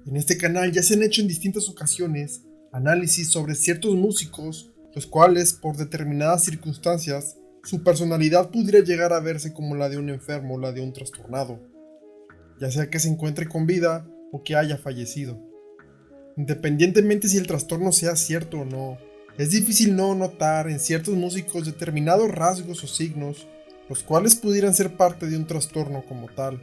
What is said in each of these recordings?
En este canal ya se han hecho en distintas ocasiones análisis sobre ciertos músicos, los cuales, por determinadas circunstancias, su personalidad pudiera llegar a verse como la de un enfermo o la de un trastornado, ya sea que se encuentre con vida o que haya fallecido. Independientemente si el trastorno sea cierto o no, es difícil no notar en ciertos músicos determinados rasgos o signos, los cuales pudieran ser parte de un trastorno como tal.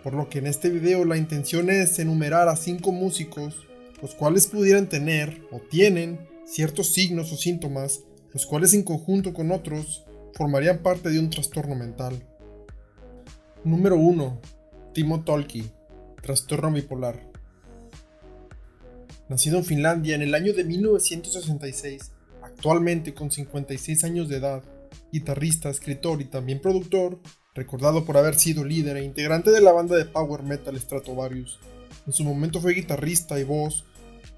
Por lo que en este video la intención es enumerar a 5 músicos, los cuales pudieran tener o tienen ciertos signos o síntomas, los cuales en conjunto con otros formarían parte de un trastorno mental. Número 1. Timo Tolkki, trastorno bipolar. Nacido en Finlandia en el año de 1966, actualmente con 56 años de edad, guitarrista, escritor y también productor, recordado por haber sido líder e integrante de la banda de power metal Stratovarius. En su momento fue guitarrista y voz,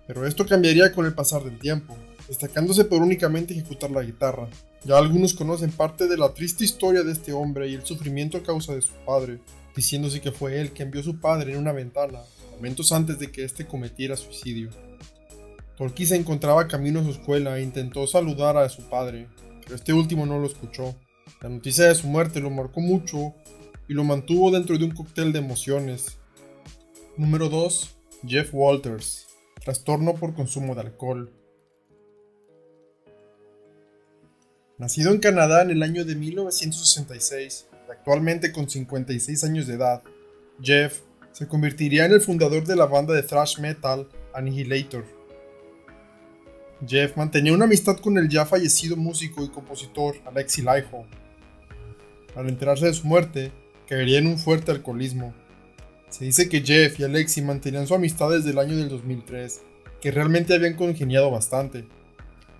pero esto cambiaría con el pasar del tiempo, destacándose por únicamente ejecutar la guitarra. Ya algunos conocen parte de la triste historia de este hombre y el sufrimiento a causa de su padre, diciéndose que fue él quien vio a su padre en una ventana, momentos antes de que éste cometiera suicidio. Tolkki se encontraba camino a su escuela e intentó saludar a su padre, pero este último no lo escuchó. La noticia de su muerte lo marcó mucho y lo mantuvo dentro de un cóctel de emociones. Número 2. Jeff Walters, trastorno por consumo de alcohol. Nacido en Canadá en el año de 1966 y actualmente con 56 años de edad, Jeff se convertiría en el fundador de la banda de thrash metal Annihilator. Jeff mantenía una amistad con el ya fallecido músico y compositor Alexi Laiho. Al enterarse de su muerte, caería en un fuerte alcoholismo. Se dice que Jeff y Alexi mantenían su amistad desde el año del 2003, que realmente habían congeniado bastante.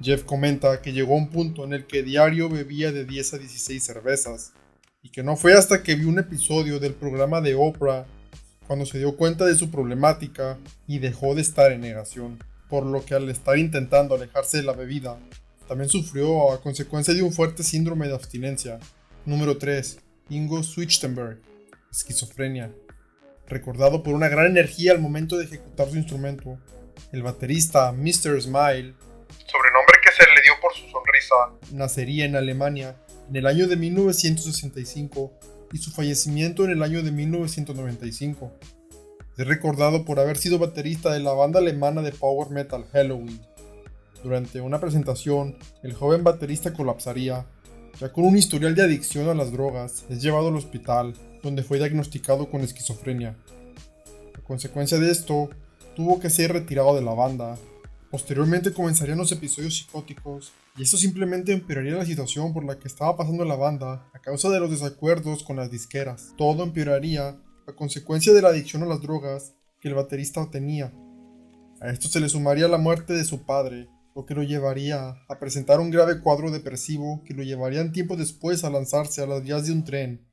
Jeff comenta que llegó a un punto en el que diario bebía de 10 a 16 cervezas, y que no fue hasta que vio un episodio del programa de Oprah cuando se dio cuenta de su problemática y dejó de estar en negación, por lo que al estar intentando alejarse de la bebida, también sufrió a consecuencia de un fuerte síndrome de abstinencia. Número 3. Ingo Swichtenberg, esquizofrenia. Recordado por una gran energía al momento de ejecutar su instrumento, el baterista Mr. Smile, sobrenombre que se le dio por su sonrisa, nacería en Alemania en el año de 1965 y su fallecimiento en el año de 1995. Es recordado por haber sido baterista de la banda alemana de power metal Helloween. Durante una presentación, el joven baterista colapsaría. Ya con un historial de adicción a las drogas, es llevado al hospital, donde fue diagnosticado con esquizofrenia. A consecuencia de esto, tuvo que ser retirado de la banda. Posteriormente comenzarían los episodios psicóticos, y esto simplemente empeoraría la situación por la que estaba pasando la banda a causa de los desacuerdos con las disqueras. Todo empeoraría a consecuencia de la adicción a las drogas que el baterista tenía. A esto se le sumaría la muerte de su padre, lo que lo llevaría a presentar un grave cuadro depresivo que lo llevaría tiempo después a lanzarse a las vías de un tren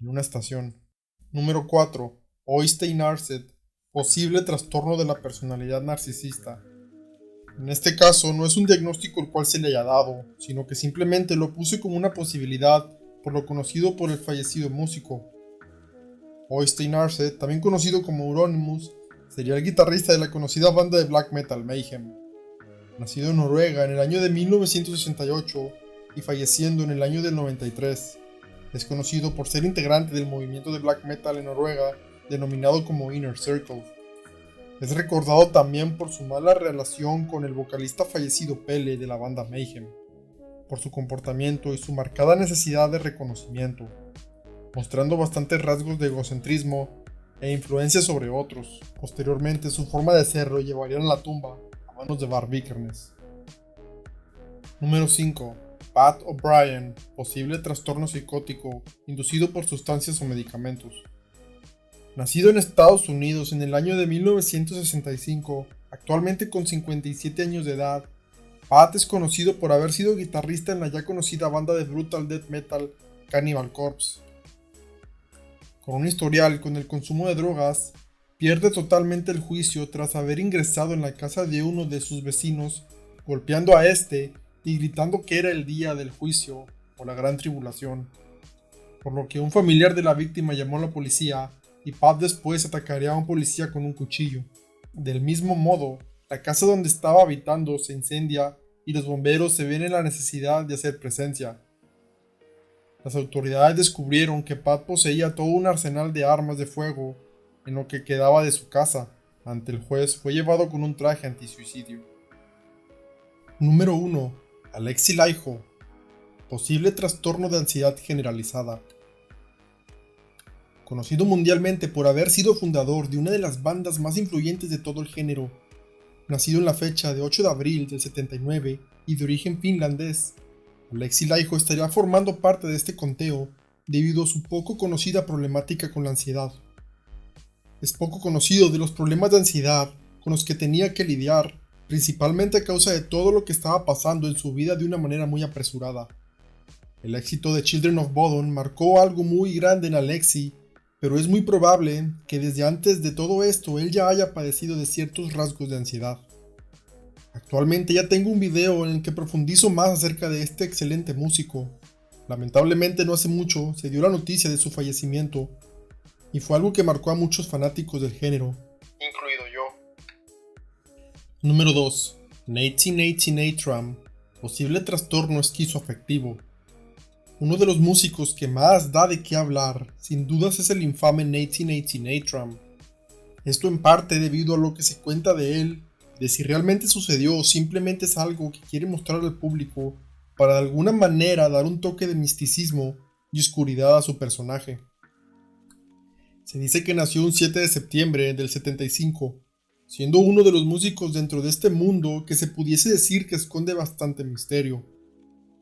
en una estación. Número 4. Oystein Narset, posible trastorno de la personalidad narcisista. En este caso no es un diagnóstico el cual se le haya dado, sino que simplemente lo puse como una posibilidad por lo conocido por el fallecido músico. Oystein Narset, también conocido como Euronymous, sería el guitarrista de la conocida banda de black metal Mayhem. Nacido en Noruega en el año de 1968 y falleciendo en el año del 93. Es conocido por ser integrante del movimiento de black metal en Noruega denominado como Inner Circle. Es recordado también por su mala relación con el vocalista fallecido Pele de la banda Mayhem, por su comportamiento y su marcada necesidad de reconocimiento, mostrando bastantes rasgos de egocentrismo e influencia sobre otros. Posteriormente su forma de ser lo llevaría a la tumba a manos de Bar Vikernes. Número 5. Pat O'Brien, posible trastorno psicótico inducido por sustancias o medicamentos. Nacido en Estados Unidos en el año de 1965, actualmente con 57 años de edad, Pat es conocido por haber sido guitarrista en la ya conocida banda de brutal death metal Cannibal Corpse. Con un historial con el consumo de drogas, pierde totalmente el juicio tras haber ingresado en la casa de uno de sus vecinos, golpeando a este y gritando que era el día del juicio o la gran tribulación, por lo que un familiar de la víctima llamó a la policía y Pat después atacaría a un policía con un cuchillo. Del mismo modo, la casa donde estaba habitando se incendia y los bomberos se ven en la necesidad de hacer presencia. Las autoridades descubrieron que Pat poseía todo un arsenal de armas de fuego en lo que quedaba de su casa. Ante el juez fue llevado con un traje antisuicidio. Número 1. Alexi Laiho. Posible trastorno de ansiedad generalizada. Conocido mundialmente por haber sido fundador de una de las bandas más influyentes de todo el género, nacido en la fecha de 8 de abril del 79 y de origen finlandés, Alexi Laiho estaría formando parte de este conteo debido a su poco conocida problemática con la ansiedad. Es poco conocido de los problemas de ansiedad con los que tenía que lidiar, principalmente a causa de todo lo que estaba pasando en su vida de una manera muy apresurada. El éxito de Children of Bodom marcó algo muy grande en Alexi, pero es muy probable que desde antes de todo esto él ya haya padecido de ciertos rasgos de ansiedad. Actualmente ya tengo un video en el que profundizo más acerca de este excelente músico. Lamentablemente no hace mucho se dio la noticia de su fallecimiento, y fue algo que marcó a muchos fanáticos del género, incluido yo. Número 2. Nathan Tram. Posible trastorno esquizoafectivo. Uno de los músicos que más da de qué hablar, sin dudas, es el infame Nathan Tram. Esto en parte debido a lo que se cuenta de él, de si realmente sucedió o simplemente es algo que quiere mostrar al público para de alguna manera dar un toque de misticismo y oscuridad a su personaje. Se dice que nació un 7 de septiembre del 75, siendo uno de los músicos dentro de este mundo que se pudiese decir que esconde bastante misterio,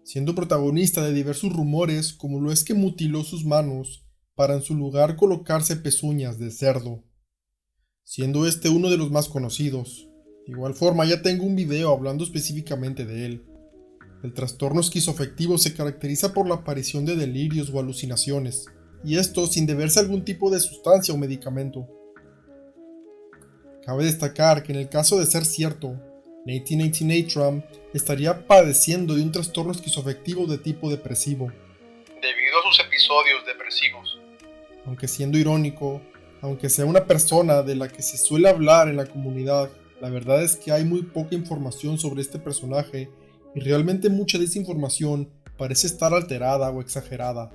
siendo protagonista de diversos rumores como lo es que mutiló sus manos para en su lugar colocarse pezuñas de cerdo, siendo este uno de los más conocidos. De igual forma ya tengo un video hablando específicamente de él. El trastorno esquizoafectivo se caracteriza por la aparición de delirios o alucinaciones, y esto sin deberse a algún tipo de sustancia o medicamento. Cabe destacar que en el caso de ser cierto, Nathan Tram estaría padeciendo de un trastorno esquizoafectivo de tipo depresivo, debido a sus episodios depresivos. Aunque siendo irónico, aunque sea una persona de la que se suele hablar en la comunidad, la verdad es que hay muy poca información sobre este personaje y realmente mucha de esa información parece estar alterada o exagerada,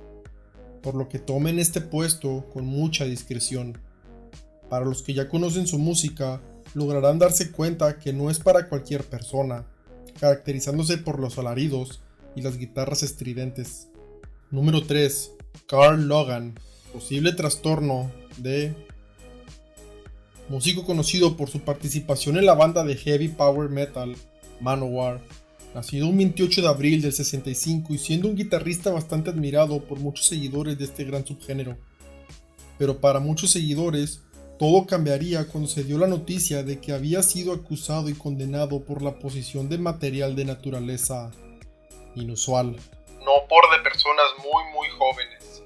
por lo que tomen este puesto con mucha discreción. Para los que ya conocen su música, lograrán darse cuenta que no es para cualquier persona, caracterizándose por los alaridos y las guitarras estridentes. Número 3. Carl Logan. Posible trastorno de... Músico conocido por su participación en la banda de heavy power metal Manowar, nacido un 28 de abril del 65 y siendo un guitarrista bastante admirado por muchos seguidores de este gran subgénero. Pero para muchos seguidores, todo cambiaría cuando se dio la noticia de que había sido acusado y condenado por la posesión de material de naturaleza inusual. No por de personas muy jóvenes.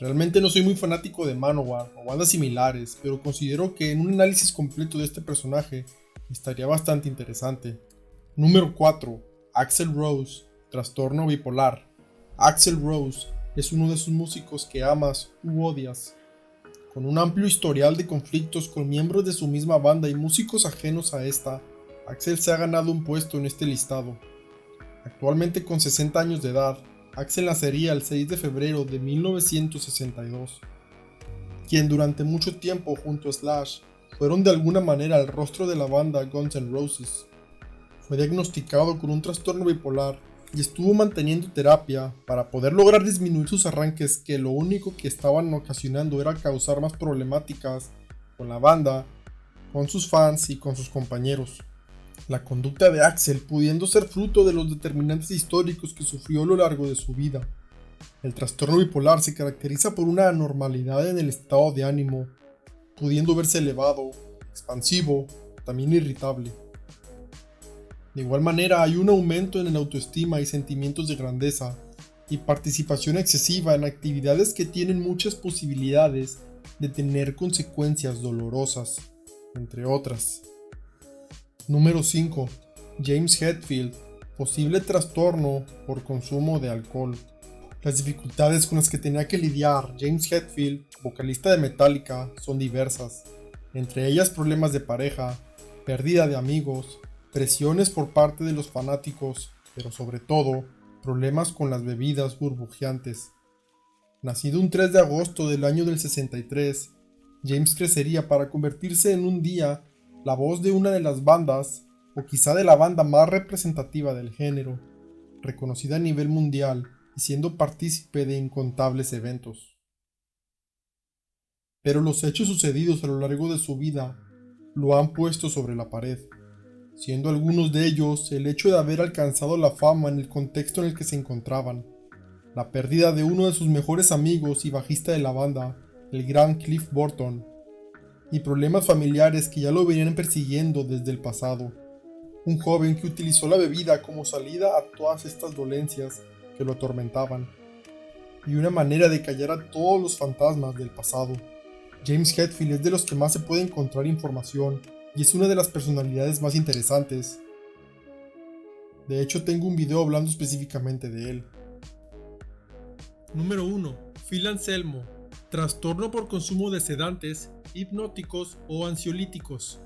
Realmente no soy muy fanático de Manowar o bandas similares, pero considero que en un análisis completo de este personaje estaría bastante interesante. Número 4. Axl Rose. Trastorno bipolar. Axl Rose es uno de esos músicos que amas u odias. Con un amplio historial de conflictos con miembros de su misma banda y músicos ajenos a esta, Axl se ha ganado un puesto en este listado. Actualmente con 60 años de edad, Axl nacería el 6 de febrero de 1962, quien durante mucho tiempo junto a Slash fueron de alguna manera el rostro de la banda Guns N' Roses. Fue diagnosticado con un trastorno bipolar y estuvo manteniendo terapia para poder lograr disminuir sus arranques que lo único que estaban ocasionando era causar más problemáticas con la banda, con sus fans y con sus compañeros. La conducta de Axl pudiendo ser fruto de los determinantes históricos que sufrió a lo largo de su vida. El trastorno bipolar se caracteriza por una anormalidad en el estado de ánimo, pudiendo verse elevado, expansivo, también irritable. De igual manera hay un aumento en la autoestima y sentimientos de grandeza, y participación excesiva en actividades que tienen muchas posibilidades de tener consecuencias dolorosas, entre otras. Número 5. James Hetfield. Posible trastorno por consumo de alcohol. Las dificultades con las que tenía que lidiar James Hetfield, vocalista de Metallica, son diversas, entre ellas problemas de pareja, pérdida de amigos, presiones por parte de los fanáticos, pero sobre todo, problemas con las bebidas burbujeantes. Nacido un 3 de agosto del año del 63, James crecería para convertirse en un día la voz de una de las bandas, o quizá de la banda más representativa del género, reconocida a nivel mundial y siendo partícipe de incontables eventos. Pero los hechos sucedidos a lo largo de su vida lo han puesto sobre la pared, siendo algunos de ellos el hecho de haber alcanzado la fama en el contexto en el que se encontraban, la pérdida de uno de sus mejores amigos y bajista de la banda, el gran Cliff Burton, y problemas familiares que ya lo venían persiguiendo desde el pasado. Un joven que utilizó la bebida como salida a todas estas dolencias que lo atormentaban, y una manera de callar a todos los fantasmas del pasado. James Hetfield es de los que más se puede encontrar información, y es una de las personalidades más interesantes. De hecho, tengo un video hablando específicamente de él. Número 1. Phil Anselmo. Trastorno por consumo de sedantes, hipnóticos o ansiolíticos.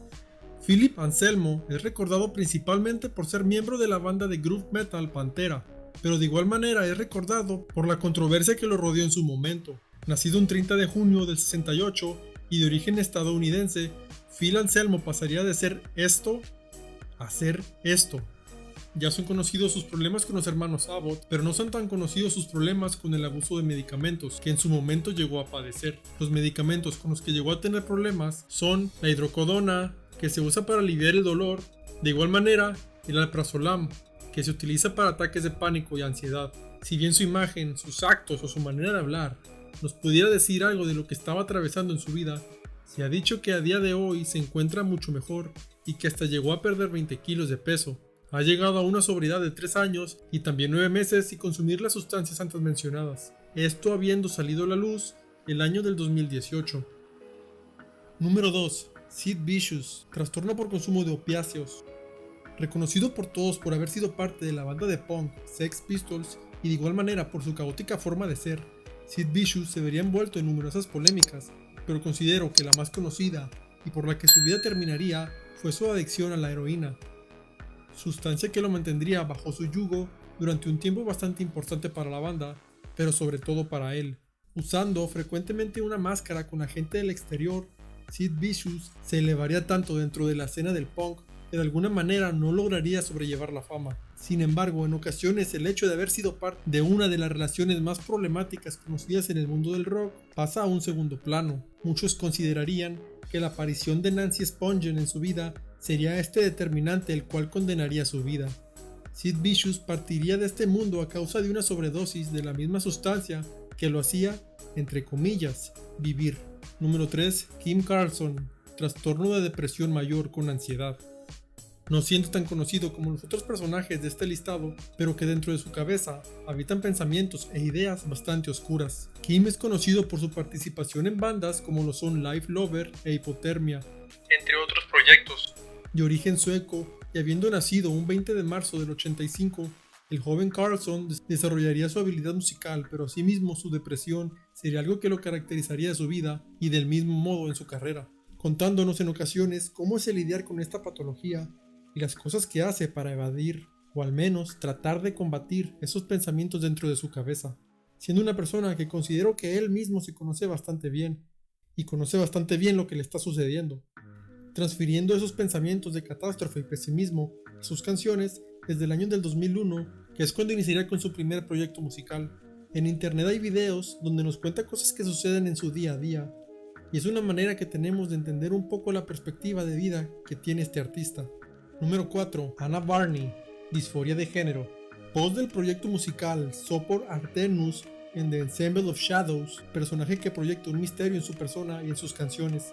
Philip Anselmo es recordado principalmente por ser miembro de la banda de groove metal Pantera, pero de igual manera es recordado por la controversia que lo rodeó en su momento. Nacido un 30 de junio del 68 y de origen estadounidense, Phil Anselmo pasaría de ser esto a ser esto. Ya son conocidos sus problemas con los hermanos Abbott, pero no son tan conocidos sus problemas con el abuso de medicamentos que en su momento llegó a padecer. Los medicamentos con los que llegó a tener problemas son la hidrocodona, que se usa para aliviar el dolor, de igual manera el alprazolam, que se utiliza para ataques de pánico y ansiedad. Si bien su imagen, sus actos o su manera de hablar nos pudiera decir algo de lo que estaba atravesando en su vida, se ha dicho que a día de hoy se encuentra mucho mejor y que hasta llegó a perder 20 kilos de peso. Ha llegado a una sobriedad de 3 años y también 9 meses sin consumir las sustancias antes mencionadas, esto habiendo salido a la luz el año del 2018. Número 2. Sid Vicious, trastorno por consumo de opiáceos. Reconocido por todos por haber sido parte de la banda de punk Sex Pistols y de igual manera por su caótica forma de ser, Sid Vicious se vería envuelto en numerosas polémicas, pero considero que la más conocida y por la que su vida terminaría fue su adicción a la heroína, sustancia que lo mantendría bajo su yugo durante un tiempo bastante importante para la banda, pero sobre todo para él. Usando frecuentemente una máscara con la gente del exterior, Sid Vicious se elevaría tanto dentro de la escena del punk que de alguna manera no lograría sobrellevar la fama. Sin embargo, en ocasiones el hecho de haber sido parte de una de las relaciones más problemáticas conocidas en el mundo del rock pasa a un segundo plano. Muchos considerarían que la aparición de Nancy Spungen en su vida sería este determinante el cual condenaría su vida. Sid Vicious partiría de este mundo a causa de una sobredosis de la misma sustancia que lo hacía, entre comillas, vivir. Número 3. Kim Carlson, trastorno de depresión mayor con ansiedad. No siendo tan conocido como los otros personajes de este listado, pero que dentro de su cabeza habitan pensamientos e ideas bastante oscuras. Kim es conocido por su participación en bandas como lo son Life Lover e Hipotermia, entre otros proyectos. De origen sueco y habiendo nacido un 20 de marzo del 85, el joven Carlson desarrollaría su habilidad musical, pero asimismo su depresión sería algo que lo caracterizaría de su vida y del mismo modo en su carrera, contándonos en ocasiones cómo es el lidiar con esta patología y las cosas que hace para evadir o al menos tratar de combatir esos pensamientos dentro de su cabeza, siendo una persona que considero que él mismo se conoce bastante bien y conoce bastante bien lo que le está sucediendo, transfiriendo esos pensamientos de catástrofe y pesimismo a sus canciones desde el año del 2001, que es cuando iniciaría con su primer proyecto musical. En internet hay videos donde nos cuenta cosas que suceden en su día a día, y es una manera que tenemos de entender un poco la perspectiva de vida que tiene este artista. Número 4. Anna Barney, disforia de género. Voz del proyecto musical Sopor Artenus en The Ensemble of Shadows, personaje que proyecta un misterio en su persona y en sus canciones,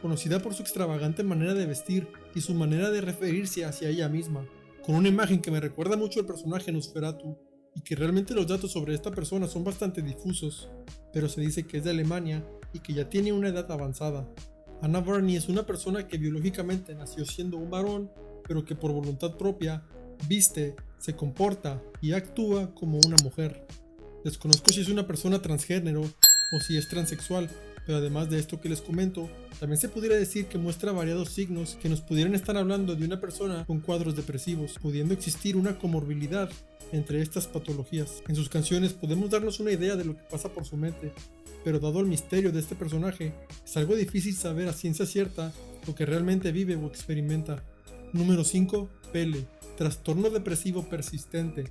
conocida por su extravagante manera de vestir y su manera de referirse hacia ella misma, con una imagen que me recuerda mucho al personaje Nosferatu, y que realmente los datos sobre esta persona son bastante difusos, pero se dice que es de Alemania y que ya tiene una edad avanzada. Anna Barney es una persona que biológicamente nació siendo un varón, pero que por voluntad propia viste, se comporta y actúa como una mujer. Desconozco si es una persona transgénero o si es transexual, pero además de esto que les comento, también se pudiera decir que muestra variados signos que nos pudieran estar hablando de una persona con cuadros depresivos, pudiendo existir una comorbilidad entre estas patologías. En sus canciones podemos darnos una idea de lo que pasa por su mente, pero dado el misterio de este personaje, es algo difícil saber a ciencia cierta lo que realmente vive o experimenta. Número 5. Pelle, trastorno depresivo persistente.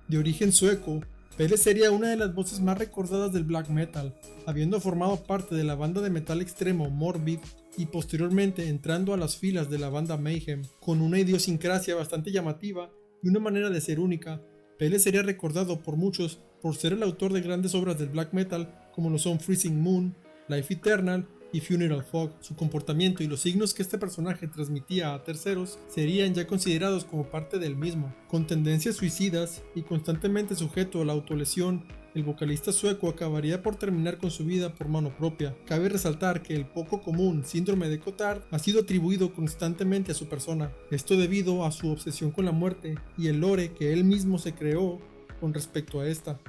De origen sueco, Pelle sería una de las voces más recordadas del black metal, habiendo formado parte de la banda de metal extremo Morbid y posteriormente entrando a las filas de la banda Mayhem. Con una idiosincrasia bastante llamativa y una manera de ser única, Pelle sería recordado por muchos por ser el autor de grandes obras del black metal como lo son Freezing Moon, Life Eternal y Funeral Fog. Su comportamiento y los signos que este personaje transmitía a terceros serían ya considerados como parte del mismo. Con tendencias suicidas y constantemente sujeto a la autolesión, el vocalista sueco acabaría por terminar con su vida por mano propia. Cabe resaltar que el poco común síndrome de Cotard ha sido atribuido constantemente a su persona, esto debido a su obsesión con la muerte y el lore que él mismo se creó con respecto a esta.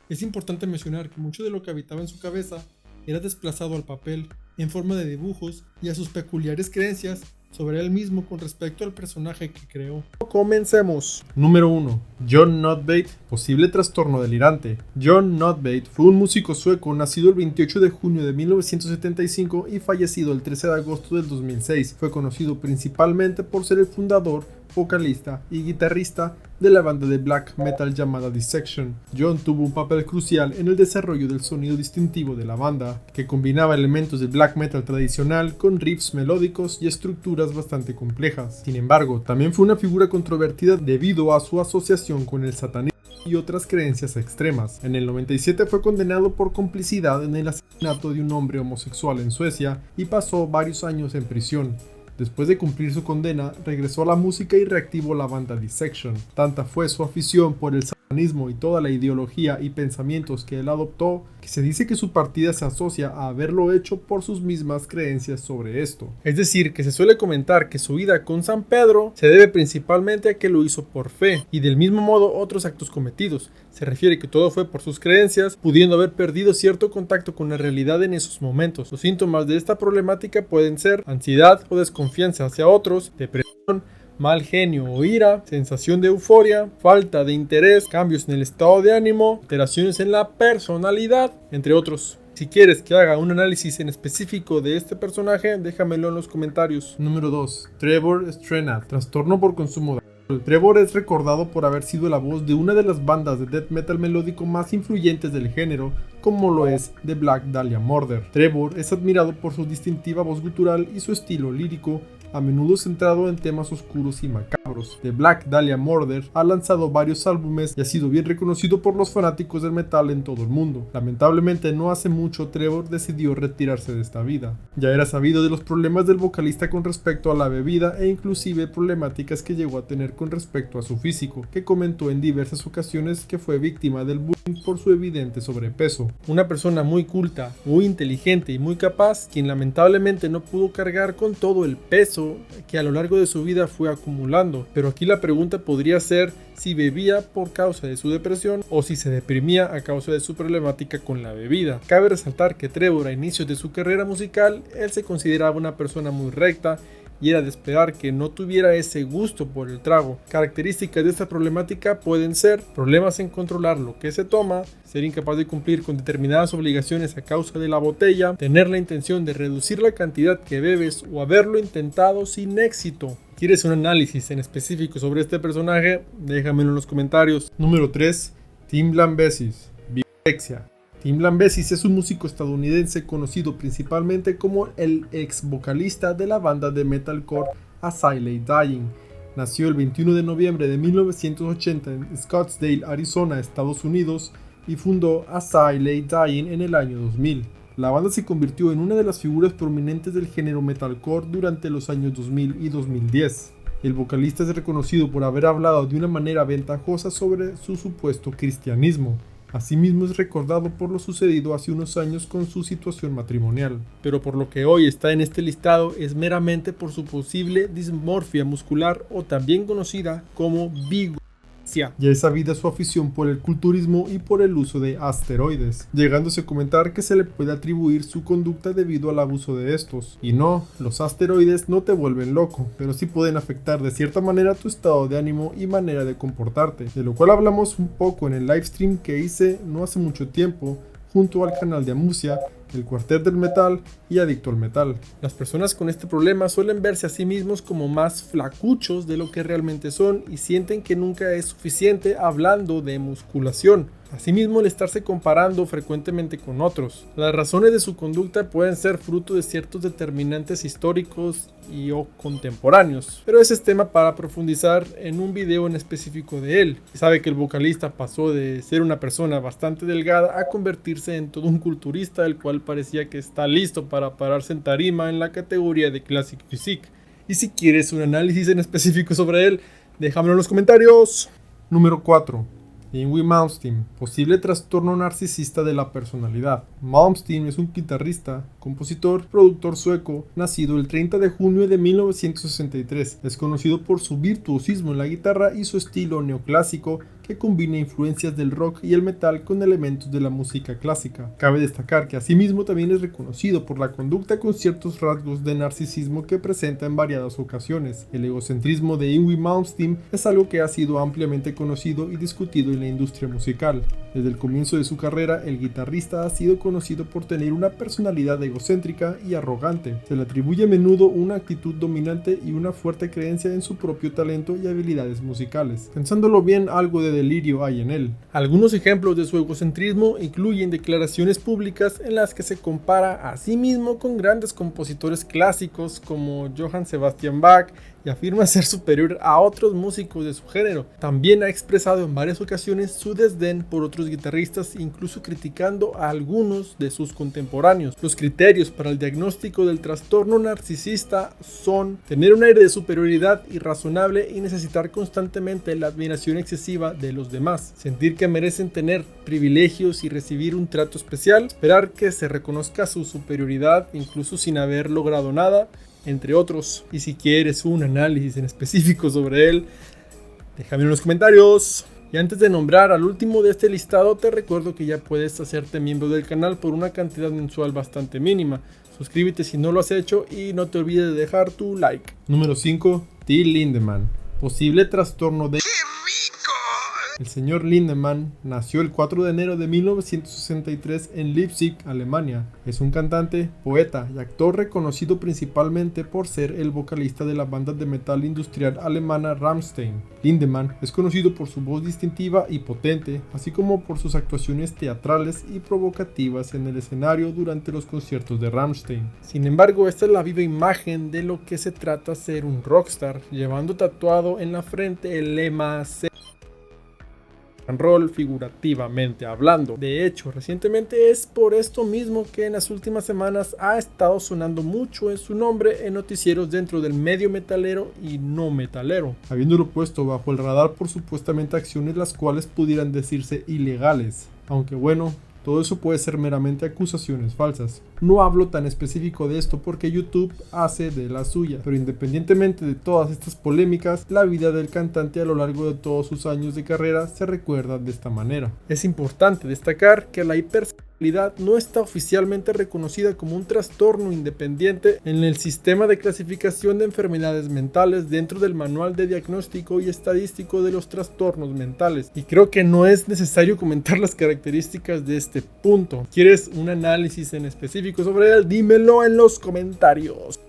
Es importante mencionar que mucho de lo que habitaba en su cabeza era desplazado al papel, en forma de dibujos y a sus peculiares creencias sobre él mismo con respecto al personaje que creó. Comencemos. Número 1. John Nothbait, posible trastorno delirante. John Nothbait fue un músico sueco nacido el 28 de junio de 1975 y fallecido el 13 de agosto del 2006. Fue conocido principalmente por ser el fundador, vocalista y guitarrista de la banda de black metal llamada Dissection. John tuvo un papel crucial en el desarrollo del sonido distintivo de la banda, que combinaba elementos del black metal tradicional con riffs melódicos y estructuras bastante complejas. Sin embargo, también fue una figura controvertida debido a su asociación con el satanismo y otras creencias extremas. En el 97 fue condenado por complicidad en el asesinato de un hombre homosexual en Suecia y pasó varios años en prisión. Después de cumplir su condena, regresó a la música y reactivó la banda Dissection. Tanta fue su afición por el satanismo y toda la ideología y pensamientos que él adoptó, que se dice que su partida se asocia a haberlo hecho por sus mismas creencias sobre esto. Es decir, que se suele comentar que su vida con San Pedro se debe principalmente a que lo hizo por fe, y del mismo modo otros actos cometidos. Se refiere que todo fue por sus creencias, pudiendo haber perdido cierto contacto con la realidad en esos momentos. Los síntomas de esta problemática pueden ser ansiedad o desconfianza hacia otros, depresión, mal genio o ira, sensación de euforia, falta de interés, cambios en el estado de ánimo, alteraciones en la personalidad, entre otros. Si quieres que haga un análisis en específico de este personaje, déjamelo en los comentarios. Número 2. Trevor Strnad, trastorno por consumo de alcohol. Trevor es recordado por haber sido la voz de una de las bandas de death metal melódico más influyentes del género, como lo es The Black Dahlia Murder. Trevor es admirado por su distintiva voz gutural y su estilo lírico, a menudo centrado en temas oscuros y macabros. The Black Dahlia Murder ha lanzado varios álbumes y ha sido bien reconocido por los fanáticos del metal en todo el mundo. Lamentablemente, no hace mucho Trevor decidió retirarse de esta vida. Ya era sabido de los problemas del vocalista con respecto a la bebida e inclusive problemáticas que llegó a tener con respecto a su físico, que comentó en diversas ocasiones que fue víctima del bullying por su evidente sobrepeso. Una persona muy culta, muy inteligente y muy capaz, quien lamentablemente no pudo cargar con todo el peso que a lo largo de su vida fue acumulando. Pero aquí la pregunta podría ser si bebía por causa de su depresión o si se deprimía a causa de su problemática con la bebida. Cabe resaltar que Trevor, a inicios de su carrera musical, él se consideraba una persona muy recta y era de esperar que no tuviera ese gusto por el trago. Características de esta problemática pueden ser problemas en controlar lo que se toma, ser incapaz de cumplir con determinadas obligaciones a causa de la botella, tener la intención de reducir la cantidad que bebes o haberlo intentado sin éxito. ¿Quieres un análisis en específico sobre este personaje? Déjamelo en los comentarios. Número 3. Tim Lambesis, vigorexia. Tim Lambesis es un músico estadounidense conocido principalmente como el ex vocalista de la banda de metalcore As I Lay Dying. Nació el 21 de noviembre de 1980 en Scottsdale, Arizona, Estados Unidos, y fundó As I Lay Dying en el año 2000. La banda se convirtió en una de las figuras prominentes del género metalcore durante los años 2000 y 2010. El vocalista es reconocido por haber hablado de una manera ventajosa sobre su supuesto cristianismo. Asimismo es recordado por lo sucedido hace unos años con su situación matrimonial, pero por lo que hoy está en este listado es meramente por su posible dismorfia muscular o también conocida como vigorexia. anorexia. Ya es sabida su afición por el culturismo y por el uso de asteroides, llegándose a comentar que se le puede atribuir su conducta debido al abuso de estos. Y no, los asteroides no te vuelven loco, pero sí pueden afectar de cierta manera tu estado de ánimo y manera de comportarte, de lo cual hablamos un poco en el livestream que hice no hace mucho tiempo junto al canal de Amusia, el Cuartet del Metal y Adicto al Metal. Las personas con este problema suelen verse a sí mismos como más flacuchos de lo que realmente son y sienten que nunca es suficiente hablando de musculación. Asimismo, el estarse comparando frecuentemente con otros. Las razones de su conducta pueden ser fruto de ciertos determinantes históricos y o contemporáneos, pero ese es tema para profundizar en un video en específico de él. Se sabe que el vocalista pasó de ser una persona bastante delgada a convertirse en todo un culturista, el cual parecía que está listo para pararse en tarima en la categoría de Classic Physique. Y si quieres un análisis en específico sobre él, déjamelo en los comentarios. Número 4. Yngwie Malmsteen, posible trastorno narcisista de la personalidad. Malmsteen es un guitarrista, compositor, productor sueco, nacido el 30 de junio de 1963. Es conocido por su virtuosismo en la guitarra y su estilo neoclásico que combina influencias del rock y el metal con elementos de la música clásica. Cabe destacar que asimismo también es reconocido por la conducta con ciertos rasgos de narcisismo que presenta en variadas ocasiones. El egocentrismo de Yngwie Malmsteen es algo que ha sido ampliamente conocido y discutido en la industria musical. Desde el comienzo de su carrera, el guitarrista ha sido conocido por tener una personalidad egocéntrica y arrogante. Se le atribuye a menudo una actitud dominante y una fuerte creencia en su propio talento y habilidades musicales. Pensándolo bien, algo de delirio hay en él. Algunos ejemplos de su egocentrismo incluyen declaraciones públicas en las que se compara a sí mismo con grandes compositores clásicos como Johann Sebastian Bach y afirma ser superior a otros músicos de su género. También ha expresado en varias ocasiones su desdén por otros guitarristas, incluso criticando a algunos de sus contemporáneos. Los criterios para el diagnóstico del trastorno narcisista son tener un aire de superioridad irrazonable y necesitar constantemente la admiración excesiva de los demás, sentir que merecen tener privilegios y recibir un trato especial, esperar que se reconozca su superioridad incluso sin haber logrado nada, entre otros. Y si quieres un análisis en específico sobre él, déjame en los comentarios. Y antes de nombrar al último de este listado, te recuerdo que ya puedes hacerte miembro del canal por una cantidad mensual bastante mínima. Suscríbete si no lo has hecho y no te olvides de dejar tu like. Número 5. Till Lindemann, posible trastorno de... El señor Lindemann nació el 4 de enero de 1963 en Leipzig, Alemania. Es un cantante, poeta y actor reconocido principalmente por ser el vocalista de la banda de metal industrial alemana Rammstein. Lindemann es conocido por su voz distintiva y potente, así como por sus actuaciones teatrales y provocativas en el escenario durante los conciertos de Rammstein. Sin embargo, esta es la viva imagen de lo que se trata ser un rockstar, llevando tatuado en la frente el lema roll figurativamente hablando. De hecho, recientemente es por esto mismo que en las últimas semanas ha estado sonando mucho en su nombre en noticieros dentro del medio metalero y no metalero, habiéndolo puesto bajo el radar por supuestamente acciones las cuales pudieran decirse ilegales, aunque bueno, todo eso puede ser meramente acusaciones falsas. No hablo tan específico de esto porque YouTube hace de la suya, pero independientemente de todas estas polémicas, la vida del cantante a lo largo de todos sus años de carrera se recuerda de esta manera. Es importante destacar que la hipersexualidad no está oficialmente reconocida como un trastorno independiente en el sistema de clasificación de enfermedades mentales dentro del Manual de Diagnóstico y Estadístico de los Trastornos Mentales, y creo que no es necesario comentar las características de este punto. ¿Quieres un análisis en específico sobre él? Dímelo en los comentarios.